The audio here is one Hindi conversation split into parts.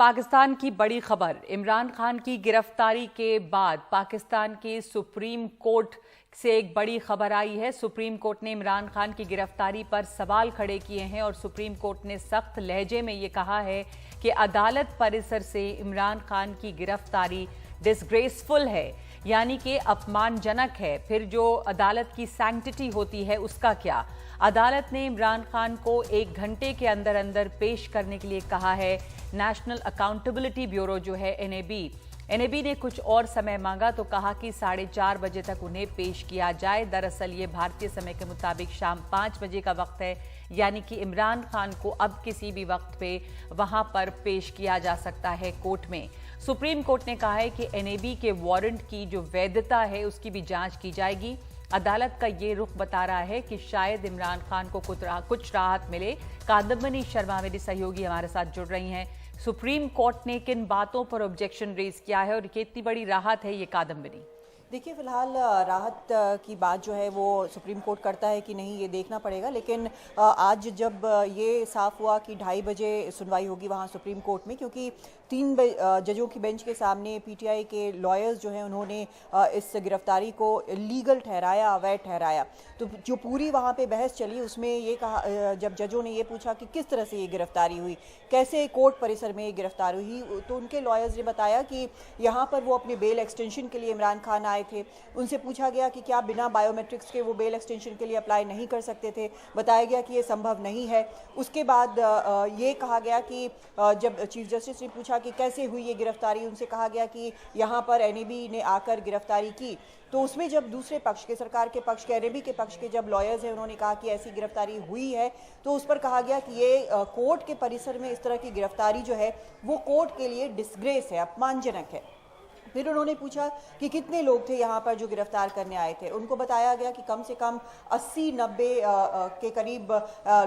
पाकिस्तान की बड़ी खबर। इमरान खान की गिरफ्तारी के बाद पाकिस्तान के सुप्रीम कोर्ट से एक बड़ी खबर आई है। सुप्रीम कोर्ट ने इमरान खान की गिरफ्तारी पर सवाल खड़े किए हैं और सुप्रीम कोर्ट ने सख्त लहजे में ये कहा है कि अदालत परिसर से इमरान खान की गिरफ्तारी डिसग्रेसफुल है, यानी कि अपमानजनक है। फिर जो अदालत की सैंक्टिटी होती है उसका क्या? अदालत ने इमरान खान को 1 घंटे के अंदर अंदर पेश करने के लिए कहा है। नेशनल अकाउंटेबिलिटी ब्यूरो जो है एनएबी ने कुछ और समय मांगा तो कहा कि 4:30 बजे तक उन्हें पेश किया जाए। दरअसल ये भारतीय समय के मुताबिक शाम 5 बजे का वक्त है, यानी कि इमरान खान को अब किसी भी वक्त पे वहां पर पेश किया जा सकता है कोर्ट में। सुप्रीम कोर्ट ने कहा है कि एनएबी के वारंट की जो वैधता है उसकी भी जांच की जाएगी। अदालत का ये रुख बता रहा है कि शायद इमरान खान को कुछ राहत मिले। कादम्बिनी शर्मा मेरी सहयोगी हमारे साथ जुड़ रही हैं। सुप्रीम कोर्ट ने किन बातों पर ऑब्जेक्शन रेज किया है और कितनी बड़ी राहत है ये कादम्बिनी? देखिए, फिलहाल राहत की बात जो है वो सुप्रीम कोर्ट करता है कि नहीं, ये देखना पड़ेगा। लेकिन आज जब ये साफ हुआ कि 2:30 बजे सुनवाई होगी वहाँ सुप्रीम कोर्ट में, क्योंकि 3 जजों की बेंच के सामने पीटीआई के लॉयर्स जो हैं उन्होंने इस गिरफ्तारी को इलीगल ठहराया, अवैध ठहराया। तो जो पूरी वहाँ पे बहस चली उसमें ये कहा, जब जजों ने ये पूछा कि किस तरह से ये गिरफ्तारी हुई, कैसे कोर्ट परिसर में ये गिरफ्तारी हुई, तो उनके लॉयर्स ने बताया कि यहाँ पर वो अपने बेल एक्सटेंशन के लिए इमरान खान आए थे। उनसे पूछा गया कि क्या बिना बायोमेट्रिक्स के वो बेल एक्सटेंशन के लिए अप्लाई नहीं कर सकते थे। बताया गया कि ये संभव नहीं है। उसके बाद ये कहा गया कि जब चीफ जस्टिस ने पूछा कि कैसे हुई ये गिरफ्तारी, उनसे कहा गया कि यहाँ पर एनएबी ने आकर गिरफ्तारी की। तो उसमें जब दूसरे पक्ष के, सरकार के पक्ष के, एनएबी के पक्ष के जब लॉयर्स हैं उन्होंने कहा कि ऐसी गिरफ्तारी हुई है, तो उस पर कहा गया कि ये कोर्ट के परिसर में इस तरह की गिरफ्तारी जो है वो कोर्ट के लिए डिसग्रेस है, अपमानजनक है। फिर उन्होंने पूछा कि कितने लोग थे यहाँ पर जो गिरफ्तार करने आए थे। उनको बताया गया कि कम से कम 80-90 के करीब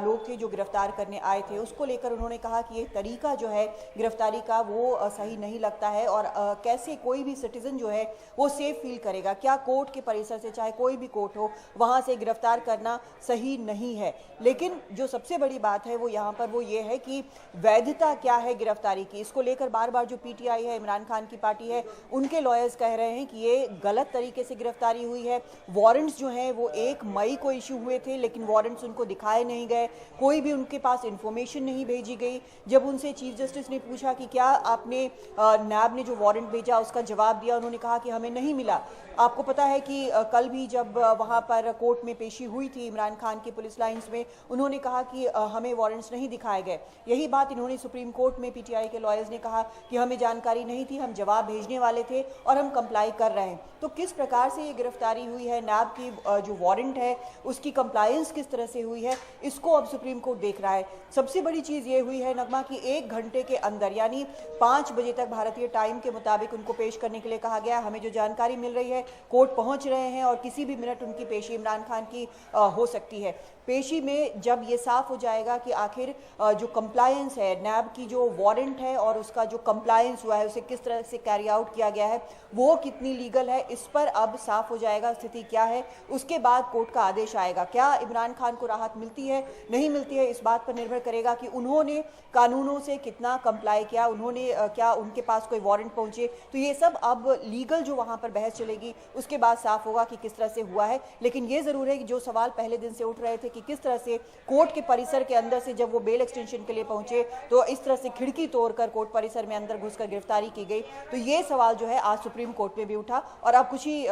लोग थे जो गिरफ्तार करने आए थे। उसको लेकर उन्होंने कहा कि ये तरीका जो है गिरफ्तारी का वो सही नहीं लगता है और कैसे कोई भी सिटीजन जो है वो सेफ फील करेगा। क्या कोर्ट के परिसर से, चाहे कोई भी कोर्ट हो, वहाँ से गिरफ्तार करना सही नहीं है। लेकिन जो सबसे बड़ी बात है वो यहाँ पर वो ये है कि वैधता क्या है गिरफ्तारी की। इसको लेकर बार बार जो पीटीआई है, इमरान खान की पार्टी है, उनके लॉयर्स कह रहे हैं कि ये गलत तरीके से गिरफ्तारी हुई है। वारंट्स जो हैं वो 1 मई को इशू हुए थे, लेकिन वारंट्स उनको दिखाए नहीं गए, कोई भी उनके पास इंफॉर्मेशन नहीं भेजी गई। जब उनसे चीफ जस्टिस ने पूछा कि क्या आपने नैब ने जो वारंट भेजा उसका जवाब दिया, उन्होंने कहा कि हमें नहीं मिला। आपको पता है कि कल भी जब वहाँ पर कोर्ट में पेशी हुई थी इमरान खान की पुलिस लाइंस में, उन्होंने कहा कि हमें वारंट्स नहीं दिखाए गए। यही बात इन्होंने सुप्रीम कोर्ट में पीटीआई के लॉयर्स ने कहा कि हमें जानकारी नहीं थी, हम जवाब भेजने वाले थे और हम कंप्लाई कर रहे हैं। तो किस प्रकार से ये गिरफ्तारी हुई है, नैब की जो वारंट है उसकी कंप्लायंस किस तरह से हुई है, इसको अब सुप्रीम कोर्ट देख रहा है। सबसे बड़ी चीज़ ये हुई है नगमा कि 1 घंटे के अंदर, यानी 5 बजे तक भारतीय टाइम के मुताबिक उनको पेश करने के लिए कहा गया। हमें जो जानकारी मिल रही है, कोर्ट पहुंच रहे हैं और किसी भी मिनट उनकी पेशी इमरान खान की हो सकती है। पेशी में जब ये साफ हो जाएगा कि आखिर जो कंप्लायंस है, नैब की जो वारंट है और उसका जो कंप्लायंस हुआ है उसे किस तरह से कैरी आउट किया गया है, वो कितनी लीगल है, इस पर अब साफ हो जाएगा स्थिति क्या है। उसके बाद कोर्ट का आदेश आएगा। क्या इमरान खान को राहत मिलती है, नहीं मिलती है, इस बात पर निर्भर करेगा कि उन्होंने कानूनों से कितना कंप्लाई किया, उन्होंने क्या उनके पास कोई वारंट पहुंचे। तो ये सब अब लीगल जो वहां पर बहस चलेगी उसके बाद साफ होगा कि किस तरह से हुआ है। लेकिन ये जरूर है कि जो सवाल पहले दिन से उठ रहे थे कि किस तरह से कोर्ट के परिसर के अंदर से जब वो बेल एक्सटेंशन के लिए पहुंचे तो इस तरह से खिड़की तोड़कर कोर्ट परिसर में अंदर घुसकर गिरफ्तारी की गई, तो ये सवाल जो है आज सुप्रीम कोर्ट में भी उठा और अब कुछ ही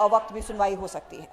वक्त में सुनवाई हो सकती है।